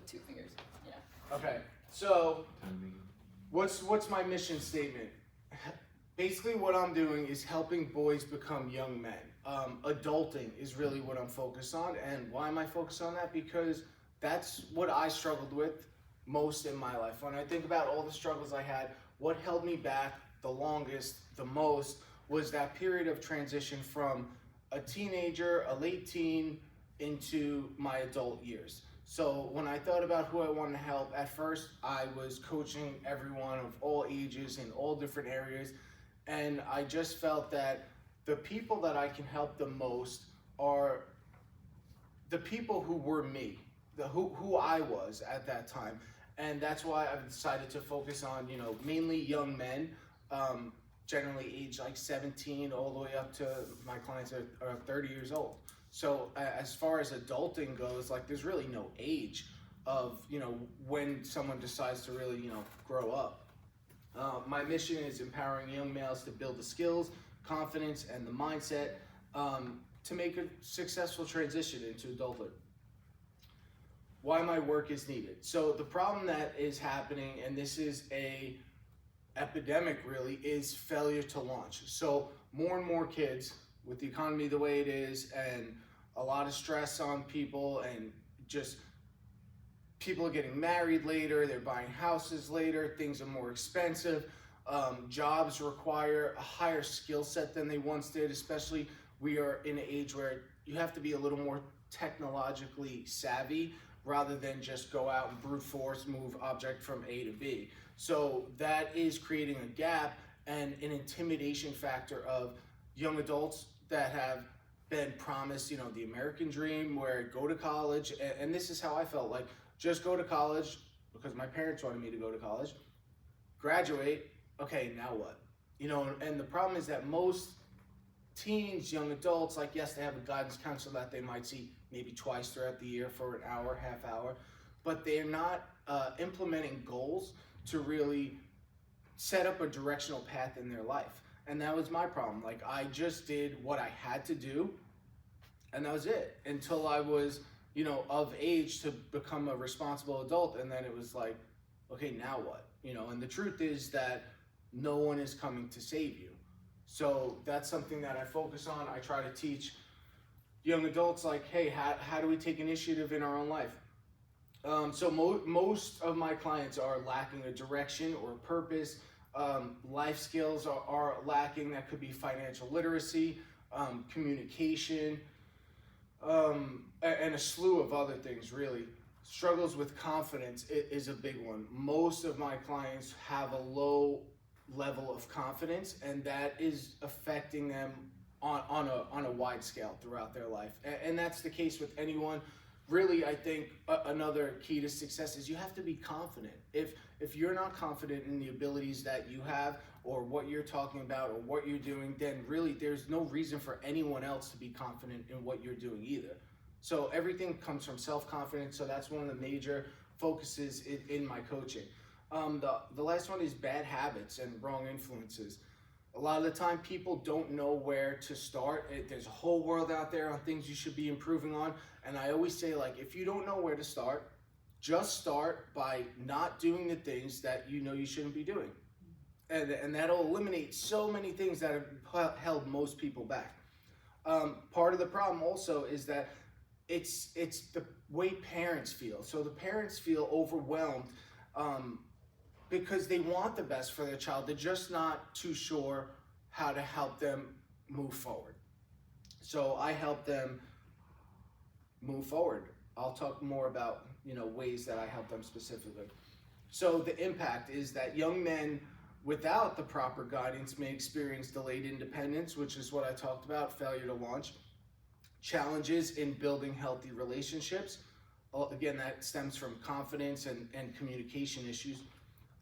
2 fingers. Yeah. Okay. So, what's my mission statement? Basically, what I'm doing is helping boys become young men. Adulting is really what I'm focused on, and why am I focused on that? Because that's what I struggled with most in my life. When I think about all the struggles I had, what held me back the longest, the most, was that period of transition from a teenager, a late teen, into my adult years. So when I thought about who I wanted to help, at first I was coaching everyone of all ages in all different areas, and I just felt that the people that I can help the most are the people who were me, who I was at that time. And that's why I've decided to focus on, mainly young men, generally age like 17 all the way up to my clients are 30 years old. So as far as adulting goes, like there's really no age of, when someone decides to really, grow up. My mission is empowering young males to build the skills, confidence, and the mindset to make a successful transition into adulthood. Why my work is needed. So the problem that is happening, and this is a epidemic really, is failure to launch. So more and more kids, with the economy the way it is, and a lot of stress on people, and just people are getting married later, they're buying houses later, things are more expensive, jobs require a higher skill set than they once did, especially we are in an age where you have to be a little more technologically savvy rather than just go out and brute force move object from A to B. So that is creating a gap and an intimidation factor of young adults that have been promised, the American dream, where go to college, and this is how I felt, like just go to college because my parents wanted me to go to college, graduate, okay, now what? And the problem is that most teens, young adults, like yes, they have a guidance counselor that they might see maybe twice throughout the year for an hour, half hour, but they're not implementing goals to really set up a directional path in their life. And that was my problem. Like I just did what I had to do, and that was it until I was, of age to become a responsible adult. And then it was like, okay, now what? And the truth is that no one is coming to save you. So that's something that I focus on. I try to teach young adults like, hey, how do we take initiative in our own life? So most of my clients are lacking a direction or purpose. Life skills are lacking. That could be financial literacy, communication, and a slew of other things, really. Struggles with confidence is a big one. Most of my clients have a low level of confidence, and that is affecting them on a wide scale throughout their life. And that's the case with anyone. Really, I think another key to success is you have to be confident. If you're not confident in the abilities that you have or what you're talking about or what you're doing, then really there's no reason for anyone else to be confident in what you're doing either. So everything comes from self-confidence. So that's one of the major focuses in my coaching. The last one is bad habits and wrong influences. A lot of the time people don't know where to start. There's a whole world out there on things you should be improving on. And I always say, like, if you don't know where to start, just start by not doing the things that you shouldn't be doing. And that'll eliminate so many things that have held most people back. Part of the problem also is that it's the way parents feel. So the parents feel overwhelmed because they want the best for their child. They're just not too sure how to help them move forward. So I help them move forward. I'll talk more about ways that I help them specifically. So the impact is that young men without the proper guidance may experience delayed independence, which is what I talked about, failure to launch, challenges in building healthy relationships. Again, that stems from confidence and communication issues,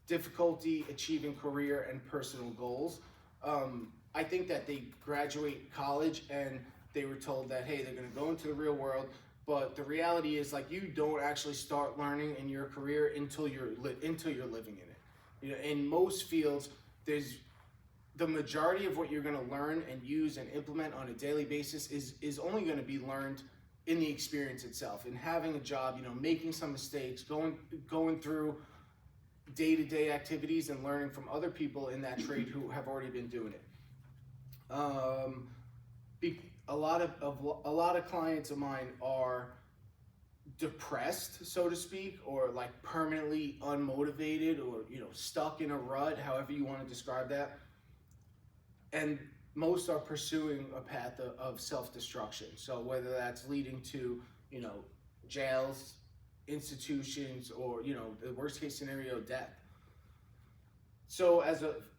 difficulty achieving career and personal goals. I think that they graduate college and they were told that, hey, they're going to go into the real world. But the reality is, like, you don't actually start learning in your career until you're living in it. In most fields, there's the majority of what you're going to learn and use and implement on a daily basis is only going to be learned in the experience itself, in having a job, making some mistakes, going through day-to-day activities and learning from other people in that trade who have already been doing it. A lot of clients of mine are depressed, so to speak, or like permanently unmotivated, or stuck in a rut, however you want to describe that. And most are pursuing a path of self-destruction. So whether that's leading to jails, institutions, or the worst case scenario, death. So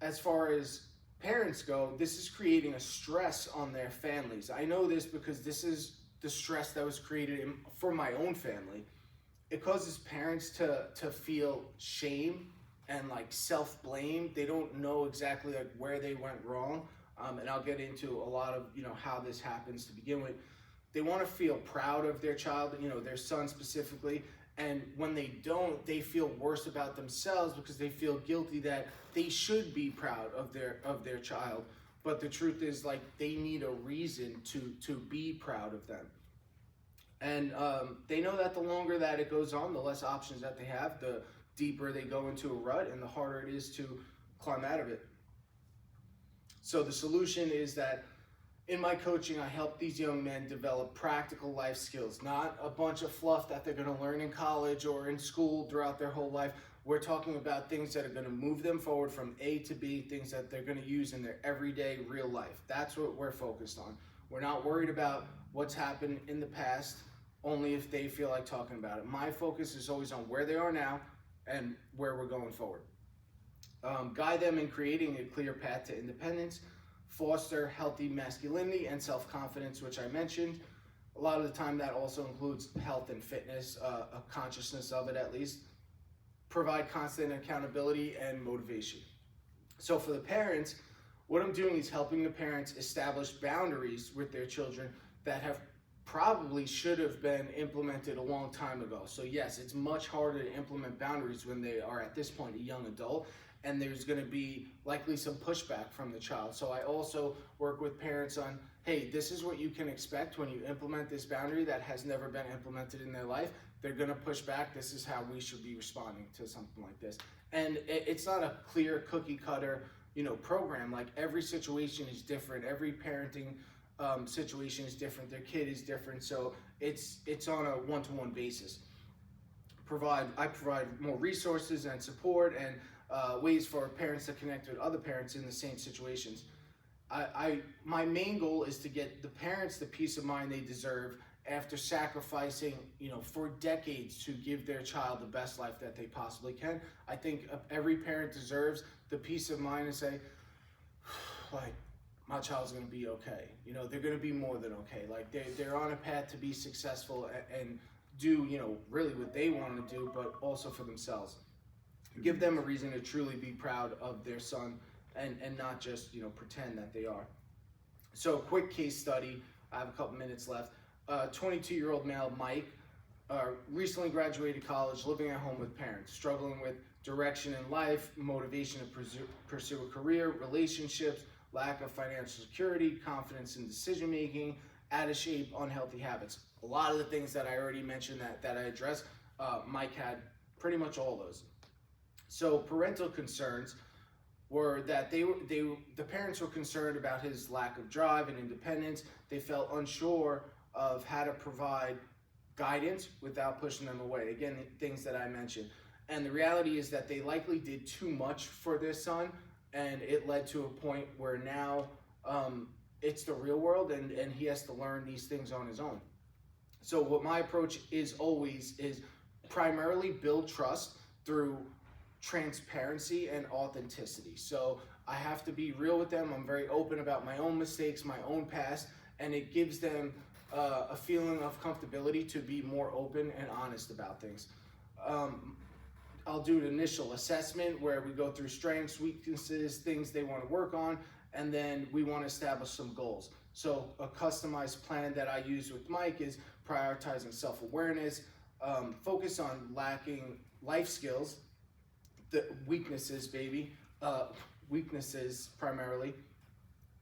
as far as parents go, this is creating a stress on their families. I know this because this is the stress that was created for my own family. It causes parents to feel shame and like self-blame. They don't know exactly like where they went wrong. And I'll get into a lot of how this happens to begin with. They want to feel proud of their child, their son specifically. And when they don't, they feel worse about themselves because they feel guilty that they should be proud of their child. But the truth is, like, they need a reason to be proud of them. And they know that the longer that it goes on, the less options that they have, the deeper they go into a rut, and the harder it is to climb out of it. So the solution is that in my coaching, I help these young men develop practical life skills, not a bunch of fluff that they're going to learn in college or in school throughout their whole life. We're talking about things that are going to move them forward from A to B, things that they're going to use in their everyday real life. That's what we're focused on. We're not worried about what's happened in the past, only if they feel like talking about it. My focus is always on where they are now and where we're going forward. Guide them in creating a clear path to independence, foster healthy masculinity and self-confidence, which I mentioned. A lot of the time that also includes health and fitness, a consciousness of it at least. Provide constant accountability and motivation. So for the parents, what I'm doing is helping the parents establish boundaries with their children that have probably should have been implemented a long time ago. So yes, it's much harder to implement boundaries when they are at this point a young adult, and there's going to be likely some pushback from the child. So I also work with parents on, hey, this is what you can expect when you implement this boundary that has never been implemented in their life. They're going to push back. This is how we should be responding to something like this. And it's not a clear cookie cutter, program. Like, every situation is different. Every parenting situation is different. Their kid is different. So it's on a one-to-one basis. I provide more resources and support and ways for parents to connect with other parents in the same situations. My main goal is to get the parents the peace of mind they deserve after sacrificing, for decades to give their child the best life that they possibly can. I think every parent deserves the peace of mind to say, like, my child's going to be okay. They're going to be more than okay. Like, they're on a path to be successful and do, really what they want to do, but also for themselves. Give them a reason to truly be proud of their son and not just, pretend that they are. So, quick case study. I have a couple minutes left. 22-year-old male, Mike, recently graduated college, living at home with parents, struggling with direction in life, motivation to pursue a career, relationships, lack of financial security, confidence in decision-making, out of shape, unhealthy habits. A lot of the things that I already mentioned that I addressed, Mike had pretty much all those. So parental concerns were that the parents were concerned about his lack of drive and independence. They felt unsure of how to provide guidance without pushing them away. Again, the things that I mentioned. And the reality is that they likely did too much for their son, and it led to a point where now it's the real world, and he has to learn these things on his own. So what my approach is primarily build trust through transparency and authenticity. So I have to be real with them. I'm very open about my own mistakes, my own past, and it gives them a feeling of comfortability to be more open and honest about things. I'll do an initial assessment where we go through strengths, weaknesses, things they want to work on, and then we want to establish some goals. So a customized plan that I use with Mike is prioritizing self-awareness, focus on lacking life skills, the weaknesses primarily,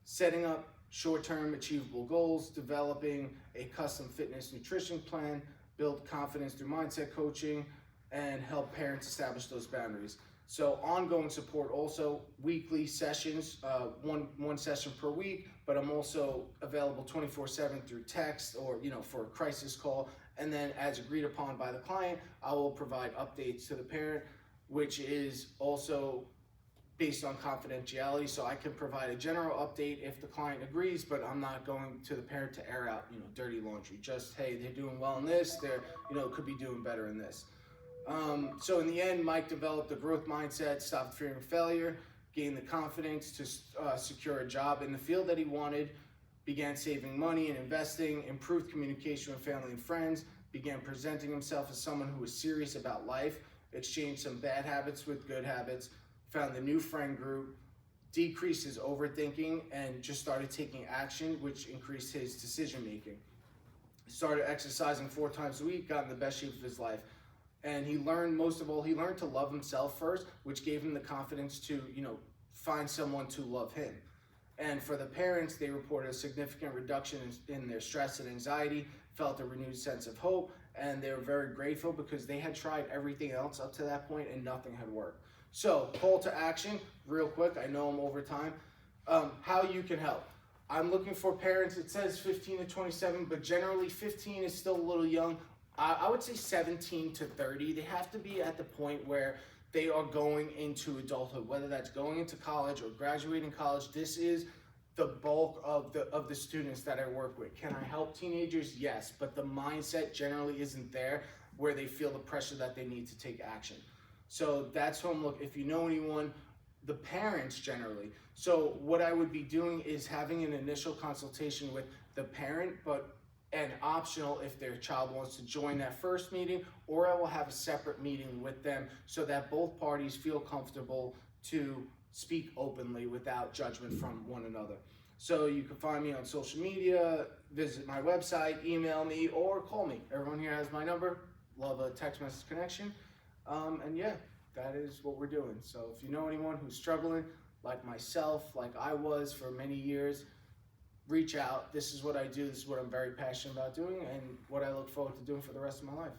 setting up short-term achievable goals, developing a custom fitness nutrition plan, build confidence through mindset coaching, and help parents establish those boundaries. So ongoing support, also weekly sessions, one session per week, but I'm also available 24/7 through text or, for a crisis call. And then as agreed upon by the client, I will provide updates to the parent, which is also based on confidentiality. So I can provide a general update if the client agrees, but I'm not going to the parent to air out, dirty laundry. Just, hey, they're doing well in this, they're, could be doing better in this. So in the end, Mike developed a growth mindset, stopped fearing failure, gained the confidence to secure a job in the field that he wanted, began saving money and investing, improved communication with family and friends, began presenting himself as someone who was serious about life, exchanged some bad habits with good habits, found a new friend group, decreased his overthinking, and just started taking action, which increased his decision making. Started exercising 4 times a week, got in the best shape of his life. And he learned, most of all, he learned to love himself first, which gave him the confidence to, find someone to love him. And for the parents, they reported a significant reduction in their stress and anxiety, felt a renewed sense of hope, and they were very grateful because they had tried everything else up to that point and nothing had worked. So, call to action, real quick, I know I'm over time. How you can help. I'm looking for parents, it says 15 to 27, but generally 15 is still a little young. I would say 17 to 30. They have to be at the point where they are going into adulthood, whether that's going into college or graduating college. This is the bulk of the students that I work with. Can I help teenagers? Yes, but the mindset generally isn't there where they feel the pressure that they need to take action. So that's who I'm looking. If you know anyone, the parents generally. So what I would be doing is having an initial consultation with the parent, and optional if their child wants to join that first meeting, or I will have a separate meeting with them so that both parties feel comfortable to speak openly without judgment from one another. So you can find me on social media, visit my website, email me, or call me. Everyone here has my number. Love a text message connection. And yeah, that is what we're doing. So if you know anyone who's struggling, like myself, like I was for many years, reach out. This is what I do. This is what I'm very passionate about doing and what I look forward to doing for the rest of my life.